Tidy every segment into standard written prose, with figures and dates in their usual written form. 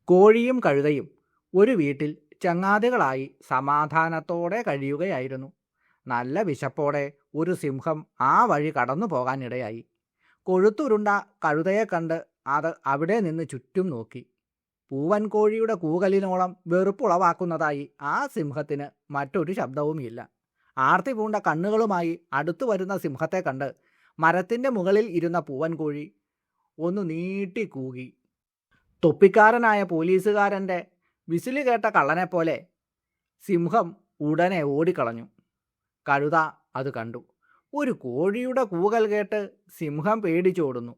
കോഴിയും കഴുതയും ഒരു വീട്ടിൽ ചങ്ങാതികളായി സമാധാനത്തോടെ കഴിയുകയായിരുന്നു. നല്ല വിശപ്പോടെ ഒരു സിംഹം ആ വഴി കടന്നു പോകാനിടയായി. കൊഴുത്തുരുണ്ട കഴുതയെ കണ്ട് അത് അവിടെ നിന്ന് ചുറ്റും നോക്കി. പൂവൻ കോഴിയുടെ കൂകലിനോളം വെറുപ്പുളവാക്കുന്നതായി ആ സിംഹത്തിന് മറ്റൊരു ശബ്ദവുമില്ല. ആർത്തി പൂണ്ട കണ്ണുകളുമായി അടുത്തു വരുന്ന സിംഹത്തെ കണ്ട് മരത്തിൻ്റെ മുകളിൽ ഇരുന്ന പൂവൻ കോഴി ഒന്ന് നീട്ടി കൂകി. തൊപ്പിക്കാരനായ പോലീസുകാരൻ്റെ വിസില് കേട്ട കള്ളനെപ്പോലെ സിംഹം ഉടനെ ഓടിക്കളഞ്ഞു. കഴുത അത് കണ്ടു. ഒരു കോഴിയുടെ കൂകൽ കേട്ട് സിംഹം പേടിച്ചോടുന്നു.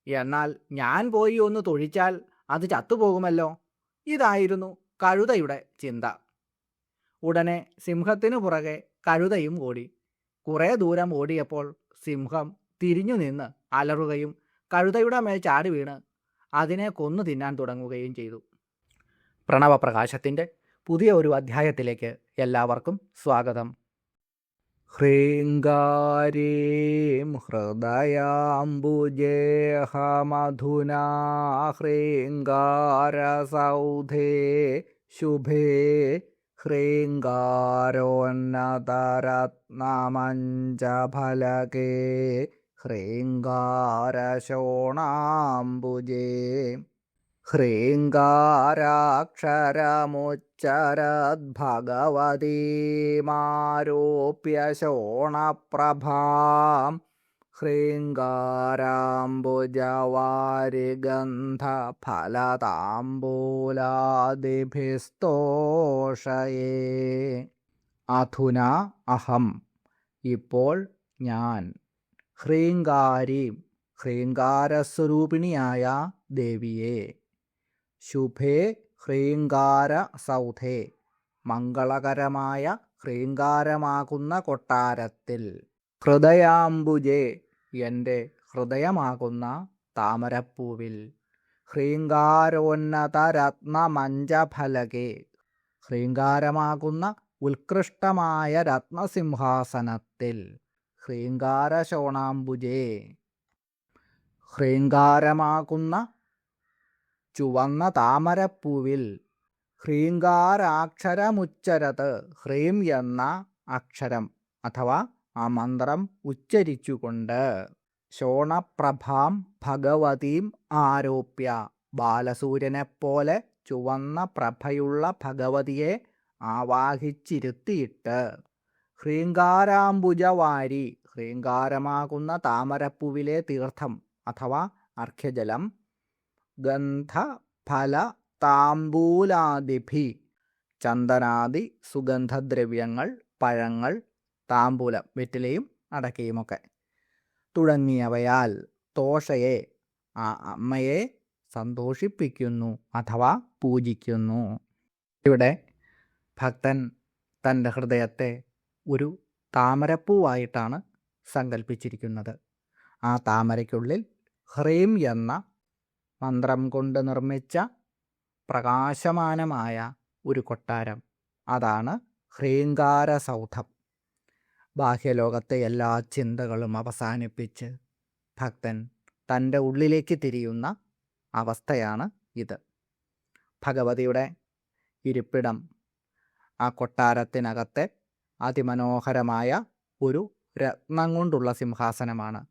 എന്നാൽ ഞാൻ പോയി ഒന്ന് തൊഴിച്ചാൽ അത് ചത്തുപോകുമല്ലോ. ഇതായിരുന്നു കഴുതയുടെ ചിന്ത. ഉടനെ സിംഹത്തിനു പുറകെ കഴുതയും ഓടി. കുറേ ദൂരം ഓടിയപ്പോൾ സിംഹം തിരിഞ്ഞു നിന്ന് അലറുകയും കഴുതയുടെ മേൽ ചാടി വീണ് അതിനെ കൊന്നു തിന്നാൻ തുടങ്ങുകയും ചെയ്തു. പ്രണവപ്രകാശത്തിൻ്റെ പുതിയ ഒരു അധ്യായത്തിലേക്ക് എല്ലാവർക്കും സ്വാഗതം. ഹ്രീങ്കാരീം ഹൃദയാംബുജേഹമധുനാ ഹ്രീങ്കാരസൗധേ ശുഭേ ഹ്രീങ്കാരോന്നതരത്നമഞ്ചഫലകേ ഹ്രീങ്കാരശോണാംബുജേ. ഹ്രീങ്കാരാക്ഷരമുച്ചരദ്ഭഗവതീമാരോപ്യ ശോണപ്രഭാം ഹ്രീങ്കാരാംബുജവാരിഗന്ധഫലതാംബൂലാദിഭിസ്തോഷയേ. അധുനാ അഹം, ഇപ്പോൾ ഞാൻ, ഹ്രീങ്കാരീം ഹ്രീങ്കാരസ്വരൂപിണിയായ ദേവിയെ, ശുഭേ ഹ്രീങ്കാരസൗധേ മംഗളകരമായ ഹ്രീങ്കാരമാകുന്ന കൊട്ടാരത്തിൽ, ഹൃദയാംബുജേ എൻ്റെ ഹൃദയമാകുന്ന താമരപ്പൂവിൽ, ഹ്രീങ്കാരോന്നതരത്നമഞ്ചഫലകേ ഹ്രീങ്കാരമാകുന്ന ഉത്കൃഷ്ടമായ രത്നസിംഹാസനത്തിൽ, ഹ്രീങ്കാരശോണാംബുജേ ഹ്രീങ്കാരമാകുന്ന ചുവന്ന താമരപ്പൂവിൽ, ഹ്രീങ്കാരാക്ഷരമുച്ചരത് ഹ്രീം എന്ന അക്ഷരം അഥവാ ആ മന്ത്രം ഉച്ചരിച്ചുകൊണ്ട്, ശോണപ്രഭാം ഭഗവതീം ആരോപ്യ ബാലസൂര്യനെപ്പോലെ ചുവന്ന പ്രഭയുള്ള ഭഗവതിയെ ആവാഹിച്ചിരുത്തിയിട്ട്, ഹ്രീങ്കാരാംബുജവാരി ഹ്രീങ്കാരമാകുന്ന താമരപ്പൂവിലെ തീർത്ഥം അഥവാ അർഘ്യജലം, ഗന്ധഫല താംബൂലാദിഭി ചന്ദനാദി സുഗന്ധദ്രവ്യങ്ങൾ, പഴങ്ങൾ, താംബൂലം വെറ്റിലയും അടക്കയുമൊക്കെ തുടങ്ങിയവയാൽ തോഷയെ ആ അമ്മയെ സന്തോഷിപ്പിക്കുന്നു അഥവാ പൂജിക്കുന്നു. ഇവിടെ ഭക്തൻ തൻ്റെ ഹൃദയത്തെ ഒരു താമരപ്പൂവായിട്ടാണ് സങ്കല്പിച്ചിരിക്കുന്നത്. ആ താമരയ്ക്കുള്ളിൽ ഹ്രീം എന്ന മന്ത്രം കൊണ്ട് നിർമ്മിച്ച പ്രകാശമാനമായ ഒരു കൊട്ടാരം, അതാണ് ഹ്രീങ്കാരസൗധം. ബാഹ്യലോകത്തെ എല്ലാ ചിന്തകളും അവസാനിപ്പിച്ച് ഭക്തൻ തൻ്റെ ഉള്ളിലേക്ക് തിരിയുന്ന അവസ്ഥയാണ് ഇത്. ഭഗവതിയുടെ ഇരിപ്പിടം ആ കൊട്ടാരത്തിനകത്തെ അതിമനോഹരമായ ഒരു രത്നം കൊണ്ടുള്ള സിംഹാസനമാണ്.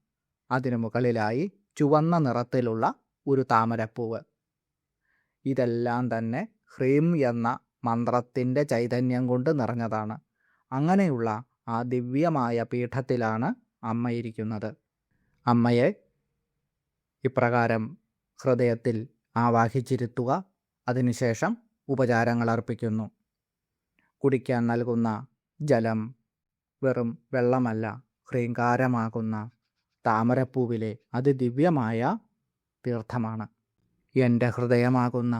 അതിനു മുകളിലായി ചുവന്ന നിറത്തിലുള്ള ഒരു താമരപ്പൂവ്. ഇതെല്ലാം തന്നെ ഹ്രീം എന്ന മന്ത്രത്തിൻ്റെ ചൈതന്യം കൊണ്ട് നിറഞ്ഞതാണ്. അങ്ങനെയുള്ള ആ ദിവ്യമായ പീഠത്തിലാണ് അമ്മയിരിക്കുന്നത്. അമ്മയെ ഇപ്രകാരം ഹൃദയത്തിൽ ആവാഹിച്ചിരുത്തുക. അതിനുശേഷം ഉപചാരങ്ങൾ അർപ്പിക്കുന്നു. കുടിക്കാൻ നൽകുന്ന ജലം വെറും വെള്ളമല്ല, ഹ്രീങ്കാരമാകുന്ന താമരപ്പൂവിലെ അതിദിവ്യമായ തീർത്ഥമാണ്. എൻ്റെ ഹൃദയമാകുന്ന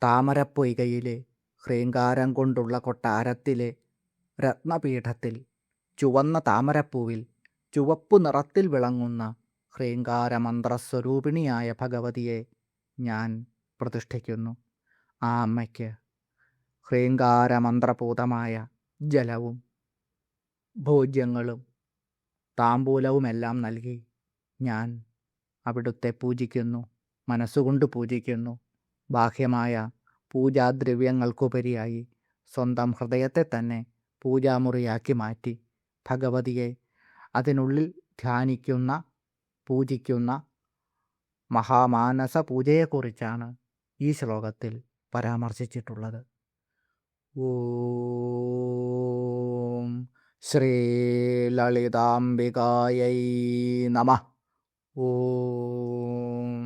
താമരപ്പൊയ്കയിലെ ഹ്രീങ്കാരം കൊണ്ടുള്ള കൊട്ടാരത്തിലെ രത്നപീഠത്തിൽ, ചുവന്ന താമരപ്പൂവിൽ ചുവപ്പു നിറത്തിൽ വിളങ്ങുന്ന ഹ്രീങ്കാരമന്ത്രസ്വരൂപിണിയായ ഭഗവതിയെ ഞാൻ പ്രതിഷ്ഠിക്കുന്നു. ആ അമ്മയ്ക്ക് ഹ്രീങ്കാരമന്ത്രപൂതമായ ജലവും ഭോജ്യങ്ങളും താംബൂലവുമെല്ലാം നൽകി ഞാൻ അവിടുത്തെ പൂജിക്കുന്നു, മനസ്സുകൊണ്ട് പൂജിക്കുന്നു, ബാഹ്യമായ പൂജാദ്രവ്യങ്ങൾക്കുപരിയായി സ്വന്തം ഹൃദയത്തെ തന്നെ പൂജാമുറിയാക്കി മാറ്റി ഭഗവതിയെ അതിനുള്ളിൽ ധ്യാനിക്കുന്ന, പൂജിക്കുന്ന മഹാമാനസ പൂജയെക്കുറിച്ചാണ് ഈ ശ്ലോകത്തിൽ പരാമർശിച്ചിട്ടുള്ളത്. ഓം ശ്രീ ലളിതാംബികായൈ നമഃ. ഓം.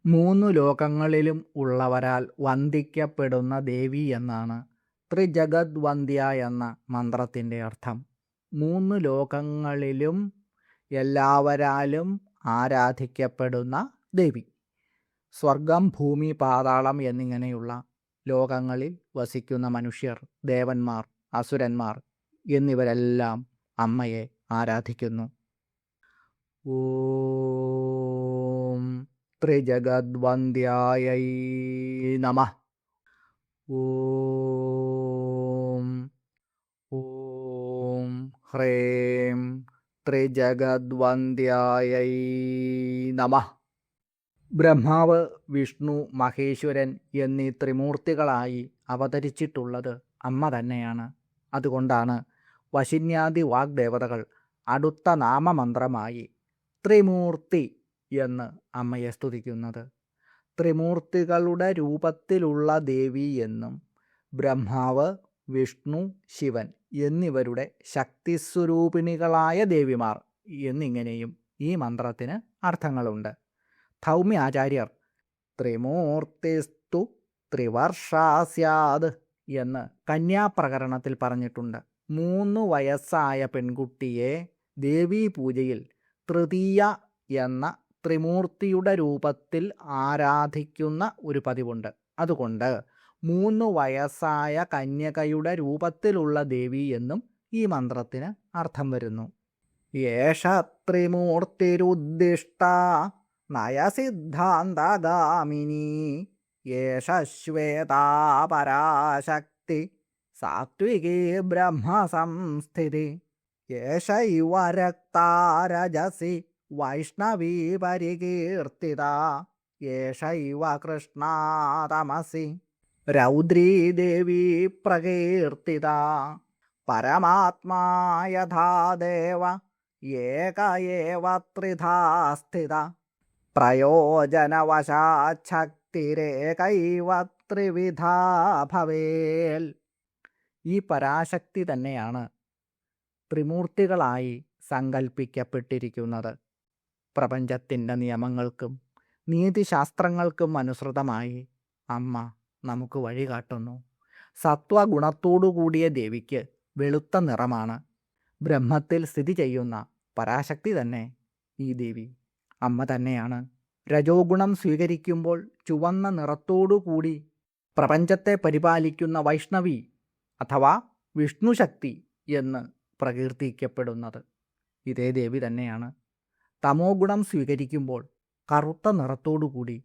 3 ലോകങ്ങളിലും ഉള്ളവരാൽ വന്ദിക്കപ്പെടുന്ന ദേവി എന്നാണ് ത്രിജഗത് വന്ദ്യ എന്ന മന്ത്രത്തിൻ്റെ അർത്ഥം. 3 ലോകങ്ങളിലും എല്ലാവരാലും ആരാധിക്കപ്പെടുന്ന ദേവി. സ്വർഗം, ഭൂമി, പാതാളം എന്നിങ്ങനെയുള്ള ലോകങ്ങളിൽ വസിക്കുന്ന മനുഷ്യർ, ദേവന്മാർ, അസുരന്മാർ എന്നിവരെല്ലാം അമ്മയെ ആരാധിക്കുന്നു. ഓം ത്രിജഗദ്വന്ദ്യായൈ നമഃ. ഓം. ഓം ഹ്രീം ത്രിജഗദ്വന്ദ്യായൈ നമഃ. ബ്രഹ്മാവ്, വിഷ്ണു, മഹേശ്വരൻ എന്നീ ത്രിമൂർത്തികളായി അവതരിച്ചിട്ടുള്ളത് അമ്മ തന്നെയാണ്. അതുകൊണ്ടാണ് വശിന്യാദി വാഗ്ദേവതകൾ അടുത്ത നാമമന്ത്രമായി ത്രിമൂർത്തി എന്ന് അമ്മയെ സ്തുതിക്കുന്നത്. ത്രിമൂർത്തികളുടെ രൂപത്തിലുള്ള ദേവി എന്നും ബ്രഹ്മാവ്, വിഷ്ണു, ശിവൻ എന്നിവരുടെ ശക്തിസ്വരൂപിണികളായ ദേവിമാർ എന്നിങ്ങനെയും ഈ മന്ത്രത്തിന് അർത്ഥങ്ങളുണ്ട്. ധൗമ്യ ആചാര്യർ ത്രിമൂർത്തിസ്തു ത്രിവർഷാ സ്യാദ് എന്ന് കന്യാപ്രകരണത്തിൽ പറഞ്ഞിട്ടുണ്ട്. 3 വയസ്സായ പെൺകുട്ടിയെ ദേവീപൂജയിൽ തൃതീയ എന്ന ത്രിമൂർത്തിയുടെ രൂപത്തിൽ ആരാധിക്കുന്ന ഒരു പതിവുണ്ട്. അതുകൊണ്ട് 3 വയസ്സായ കന്യകയുടെ രൂപത്തിലുള്ള ദേവി എന്നും ഈ മന്ത്രത്തിന് അർത്ഥം വരുന്നു. യേഷ ത്രിമൂർത്തിരുദ്ദിഷ്ട നയസിദ്ധാന്തഗാമിനി യേഷ ശ്വേതാ പരാശക്തി സാത്വികീ ബ്രഹ്മസംസ്ഥിതി യേഷൈവ രക്താരജസി വൈഷ്ണവീ പരികീർത്തിത യേഷൈവ കൃഷ്ണാ തമസി രൗദ്രീ ദേവീ പ്രകീർത്തിത പരമാത്മാ യഥാ ദേവ ഏക ഏവ ത്രിധാ സ്ഥിത പ്രയോജനവശാച്ഛക്തിരേകൈവ ത്രിവിധാ ഭവേൽ. ഈ പരാശക്തി തന്നെയാണ് ത്രിമൂർത്തികളായി സങ്കൽപ്പിക്കപ്പെട്ടിരിക്കുന്നത്. പ്രപഞ്ചത്തിൻ്റെ നിയമങ്ങൾക്കും നീതിശാസ്ത്രങ്ങൾക്കും അനുസൃതമായി അമ്മ നമുക്ക് വഴികാട്ടുന്നു. സത്വഗുണത്തോടുകൂടിയ ദേവിക്ക് വെളുത്ത നിറമാണ്. ബ്രഹ്മത്തിൽ സ്ഥിതി ചെയ്യുന്ന പരാശക്തി തന്നെ ഈ ദേവി അമ്മ തന്നെയാണ്. രജോ ഗുണം സ്വീകരിക്കുമ്പോൾ ചുവന്ന നിറത്തോടുകൂടി പ്രപഞ്ചത്തെ പരിപാലിക്കുന്ന വൈഷ്ണവി അഥവാ വിഷ്ണുശക്തി എന്ന് പ്രകീർത്തിക്കപ്പെടുന്നത് ഇതേ ദേവി തന്നെയാണ്. തമോ ഗുണം സ്വീകരിക്കുമ്പോൾ കറുത്ത നിറത്തോടുകൂടി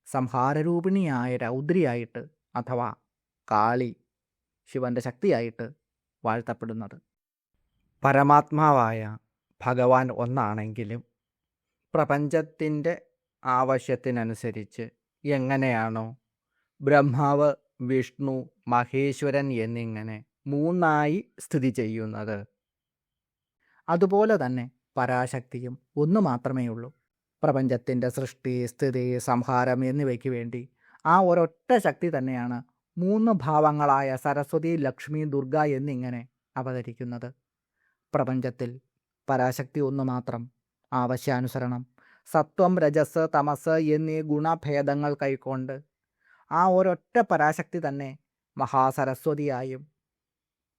സംഹാരരൂപിണിയായ രൗദ്രിയായിട്ട് അഥവാ കാളി, ശിവൻ്റെ ശക്തിയായിട്ട് വാഴ്ത്തപ്പെടുന്നത്. പരമാത്മാവായ ഭഗവാൻ ഒന്നാണെങ്കിലും പ്രപഞ്ചത്തിൻ്റെ ആവശ്യത്തിനനുസരിച്ച് എങ്ങനെയാണോ ബ്രഹ്മാവ്, വിഷ്ണു, മഹേശ്വരൻ എന്നിങ്ങനെ 3ആയി സ്ഥിതി ചെയ്യുന്നത്, അതുപോലെ തന്നെ പരാശക്തിയും ഒന്ന് മാത്രമേ ഉള്ളൂ. പ്രപഞ്ചത്തിൻ്റെ സൃഷ്ടി, സ്ഥിതി, സംഹാരം എന്നിവയ്ക്ക് വേണ്ടി ആ ഒരൊറ്റ ശക്തി തന്നെയാണ് 3 ഭാവങ്ങളായ സരസ്വതി, ലക്ഷ്മി, ദുർഗ എന്നിങ്ങനെ അവതരിക്കുന്നത്. പ്രപഞ്ചത്തിൽ പരാശക്തി ഒന്ന് മാത്രം ആവശ്യാനുസരണം സത്വം, രജസ്, തമസ് എന്നീ ഗുണഭേദങ്ങൾ കൈക്കൊണ്ട് ആ ഒരൊറ്റ പരാശക്തി തന്നെ മഹാസരസ്വതിയായും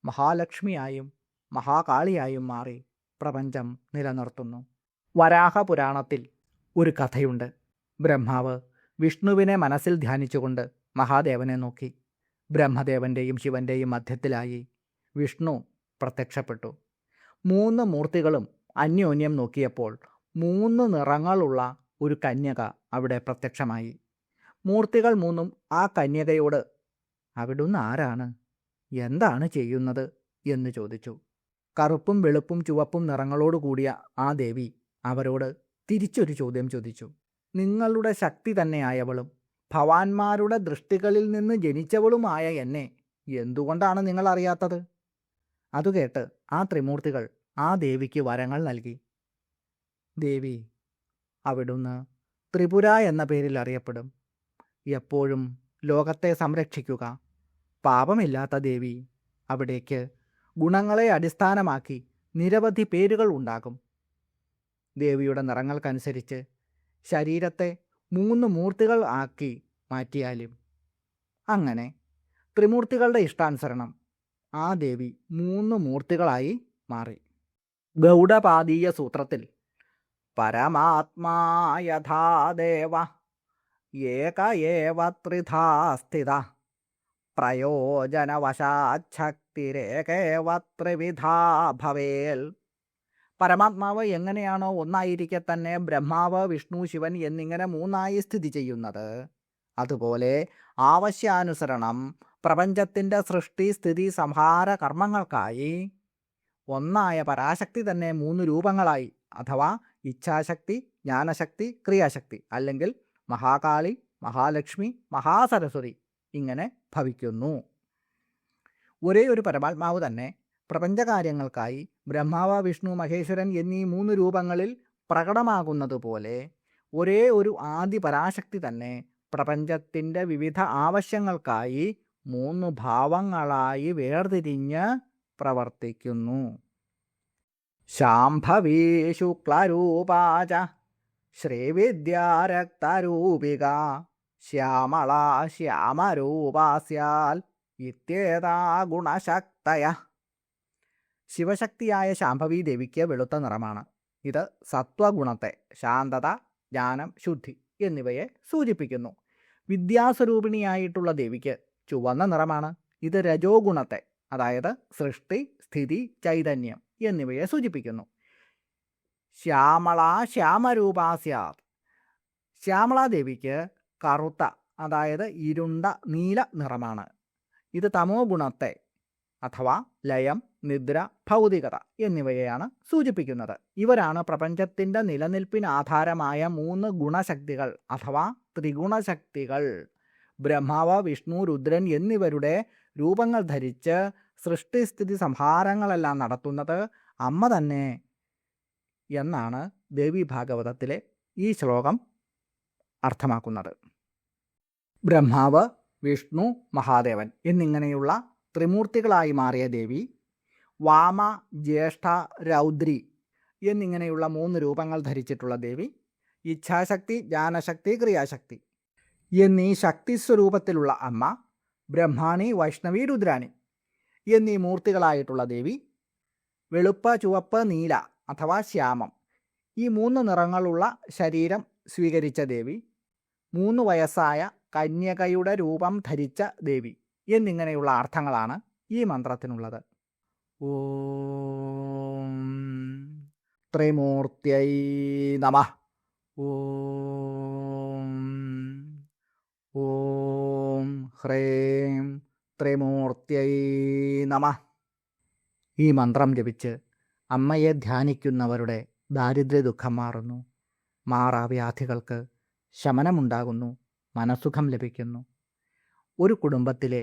മഹാലക്ഷ്മിയായും മഹാകാളിയായും മാറി പ്രപഞ്ചം നിലനിർത്തുന്നു. വരാഹപുരാണത്തിൽ ഒരു കഥയുണ്ട്. ബ്രഹ്മാവ് വിഷ്ണുവിനെ മനസ്സിൽ ധ്യാനിച്ചുകൊണ്ട് മഹാദേവനെ നോക്കി. ബ്രഹ്മദേവൻ്റെയും ശിവൻ്റെയും മധ്യത്തിലായി വിഷ്ണു പ്രത്യക്ഷപ്പെട്ടു. 3 മൂർത്തികളും അന്യോന്യം നോക്കിയപ്പോൾ 3 നിറങ്ങളുള്ള ഒരു കന്യക അവിടെ പ്രത്യക്ഷമായി. മൂർത്തികൾ 3ഉം ആ കന്യകയോട് അവിടുന്ന് ആരാണ്, എന്താണ് ചെയ്യുന്നത് എന്ന് ചോദിച്ചു. കറുപ്പും വെളുപ്പും ചുവപ്പും നിറങ്ങളോട് കൂടിയ ആ ദേവി അവരോട് തിരിച്ചൊരു ചോദ്യം ചോദിച്ചു. നിങ്ങളുടെ ശക്തി തന്നെയായവളും ഭവാന്മാരുടെ ദൃഷ്ടികളിൽ നിന്ന് ജനിച്ചവളുമായ എന്നെ എന്തുകൊണ്ടാണ് നിങ്ങൾ അറിയാത്തത്? അതുകേട്ട് ആ ത്രിമൂർത്തികൾ ആ ദേവിക്ക് വരങ്ങൾ നൽകി. ദേവി, അവിടുന്ന് ത്രിപുര എന്ന പേരിൽ അറിയപ്പെടും. എപ്പോഴും ലോകത്തെ സംരക്ഷിക്കുക. പാപമില്ലാത്ത ദേവി, അവിടേക്ക് ഗുണങ്ങളെ അടിസ്ഥാനമാക്കി നിരവധി പേരുകൾ ഉണ്ടാകും. ദേവിയുടെ നിറങ്ങൾക്കനുസരിച്ച് ശരീരത്തെ 3 മൂർത്തികൾ ആക്കി മാറ്റിയാലും അങ്ങനെ ത്രിമൂർത്തികളുടെ ഇഷ്ടാനുസരണം ആ ദേവി 3 മൂർത്തികളായി മാറി. ഗൗഡപാദീയ സൂത്രത്തിൽ പരമാത്മാ യഥാ ദേവ ഏക ഏവ ത്രിധാ സ്ഥിത പ്രയോജനവശാച്ഛക്തിരേകേവ ത്രിവിധാ ഭവേൽ. പരമാത്മാവ് എങ്ങനെയാണോ ഒന്നായിരിക്കെ തന്നെ ബ്രഹ്മാവ്, വിഷ്ണു, ശിവൻ എന്നിങ്ങനെ 3ആയി സ്ഥിതി ചെയ്യുന്നത്, അതുപോലെ ആവശ്യാനുസരണം പ്രപഞ്ചത്തിൻ്റെ സൃഷ്ടി, സ്ഥിതി, സംഹാര കർമ്മങ്ങൾക്കായി ഒന്നായ പരാശക്തി തന്നെ 3 രൂപങ്ങളായി, അഥവാ ഇച്ഛാശക്തി, ജ്ഞാനശക്തി, ക്രിയാശക്തി, അല്ലെങ്കിൽ മഹാകാളി, മഹാലക്ഷ്മി, മഹാസരസ്വതി ഇങ്ങനെ ഭവിക്കുന്നു. ഒരേ ഒരു പരമാത്മാവ് തന്നെ പ്രപഞ്ചകാര്യങ്ങൾക്കായി ബ്രഹ്മാവ്, വിഷ്ണു, മഹേശ്വരൻ എന്നീ 3 രൂപങ്ങളിൽ പ്രകടമാകുന്നത് പോലെ ഒരേ ഒരു ആദി പരാശക്തി തന്നെ പ്രപഞ്ചത്തിൻ്റെ വിവിധ ആവശ്യങ്ങൾക്കായി 3 ഭാവങ്ങളായി വേർതിരിഞ്ഞ് പ്രവർത്തിക്കുന്നു. ശാംഭവീ ശുക്ലരൂപാച ശ്രീവിദ്യാരക്തരൂപിക ശ്യാമളാ ശ്യാമരൂപാസ്യാൽ ഇത്യേതാ ഗുണശക്തയ. ശിവശക്തിയായ ശാംഭവീ ദേവിക്ക് വെളുത്ത നിറമാണ്. ഇത് സത്വഗുണത്തെ, ശാന്തത, ജ്ഞാനം, ശുദ്ധി എന്നിവയെ സൂചിപ്പിക്കുന്നു. വിദ്യാസ്വരൂപിണിയായിട്ടുള്ള ദേവിക്ക് ചുവന്ന നിറമാണ്. ഇത് രജോ ഗുണത്തെ, അതായത് സൃഷ്ടി, സ്ഥിതി, ചൈതന്യം എന്നിവയെ സൂചിപ്പിക്കുന്നു. ശ്യാമളാ ശ്യാമരൂപാസ്യാത്. ശ്യാമളാദേവിക്ക് കറുത്ത, അതായത് ഇരുണ്ട നീല നിറമാണ്. ഇത് തമോ ഗുണത്തെ, അഥവാ ലയം, നിദ്ര, ഭൗതികത എന്നിവയെയാണ് സൂചിപ്പിക്കുന്നത്. ഇവരാണ് പ്രപഞ്ചത്തിൻ്റെ നിലനിൽപ്പിന് ആധാരമായ 3 ഗുണശക്തികൾ, അഥവാ ത്രിഗുണശക്തികൾ. ബ്രഹ്മാവ്, വിഷ്ണു, രുദ്രൻ എന്നിവരുടെ രൂപങ്ങൾ ധരിച്ച് സൃഷ്ടിസ്ഥിതി സംഹാരങ്ങളെല്ലാം നടത്തുന്നത് അമ്മ തന്നെ എന്നാണ് ദേവി ഭാഗവതത്തിലെ ഈ ശ്ലോകം അർത്ഥമാക്കുന്നത്. ബ്രഹ്മാവ്, വിഷ്ണു, മഹാദേവൻ എന്നിങ്ങനെയുള്ള ത്രിമൂർത്തികളായി മാറിയ ദേവി വാമ, ജ്യേഷ്ഠ, രൗദ്രി എന്നിങ്ങനെയുള്ള 3 രൂപങ്ങൾ ധരിച്ചിട്ടുള്ള ദേവി, ഇച്ഛാശക്തി, ജ്ഞാനശക്തി, ക്രിയാശക്തി എന്നീ ശക്തി സ്വരൂപത്തിലുള്ള അമ്മ, ബ്രഹ്മാണി, വൈഷ്ണവി, രുദ്രാണി എന്നീ മൂർത്തികളായിട്ടുള്ള ദേവി, വെളുപ്പ്, ചുവപ്പ്, നീല അഥവാ ശ്യാമം ഈ 3 നിറങ്ങളുള്ള ശരീരം സ്വീകരിച്ച ദേവി, 3 വയസ്സായ കന്യകയുടെ രൂപം ധരിച്ച ദേവി എന്നിങ്ങനെയുള്ള അർത്ഥങ്ങളാണ് ഈ മന്ത്രത്തിനുള്ളത്. ഓം ത്രിമൂർത്യൈ നമഃ. ഓം ഹ്രീം ത്രിമൂർത്യൈ നമഃ. ഈ മന്ത്രം ജപിച്ച് അമ്മയെ ധ്യാനിക്കുന്നവരുടെ ദാരിദ്ര്യ ദുഃഖം മാറുന്നു. മാറാവ്യാധികൾക്ക് ശമനമുണ്ടാകുന്നു. മനസ്സുഖം ലഭിക്കുന്നു. ഒരു കുടുംബത്തിലെ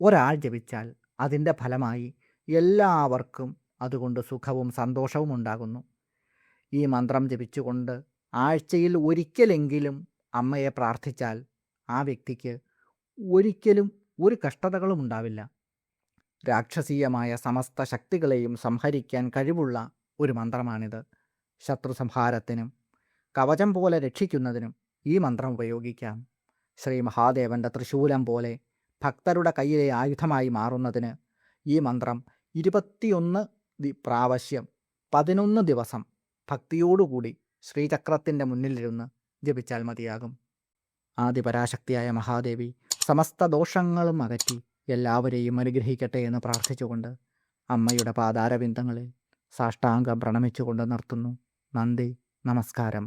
ഒരാൾ ജപിച്ചാൽ അതിൻ്റെ ഫലമായി എല്ലാവർക്കും അതുകൊണ്ട് സുഖവും സന്തോഷവും ഉണ്ടാകുന്നു. ഈ മന്ത്രം ജപിച്ചുകൊണ്ട് ആഴ്ചയിൽ ഒരിക്കലെങ്കിലും അമ്മയെ പ്രാർത്ഥിച്ചാൽ ആ വ്യക്തിക്ക് ഒരിക്കലും ഒരു കഷ്ടതകളും ഉണ്ടാവില്ല. രാക്ഷസീയമായ സമസ്ത ശക്തികളെയും സംഹരിക്കാൻ കഴിവുള്ള ഒരു മന്ത്രമാണിത്. ശത്രു സംഹാരത്തിനും കവചം പോലെ രക്ഷിക്കുന്നതിനും ഈ മന്ത്രം ഉപയോഗിക്കാം. ശ്രീ മഹാദേവൻ്റെ തൃശൂലം പോലെ ഭക്തരുടെ കയ്യിലെ ആയുധമായി മാറുന്നതിന് ഈ മന്ത്രം 21 പ്രാവശ്യം 11 ദിവസം ഭക്തിയോടുകൂടി ശ്രീചക്രത്തിൻ്റെ മുന്നിലിരുന്ന് ജപിച്ചാൽ മതിയാകും. ആദിപരാശക്തിയായ മഹാദേവി സമസ്ത ദോഷങ്ങളും അകറ്റി എല്ലാവരെയും അനുഗ്രഹിക്കട്ടെ എന്ന് പ്രാർത്ഥിച്ചുകൊണ്ട് അമ്മയുടെ പാതാരവിന്ദങ്ങളിൽ സാഷ്ടാംഗം പ്രണമിച്ചുകൊണ്ട് നിർത്തുന്നു. നന്ദി, നമസ്കാരം.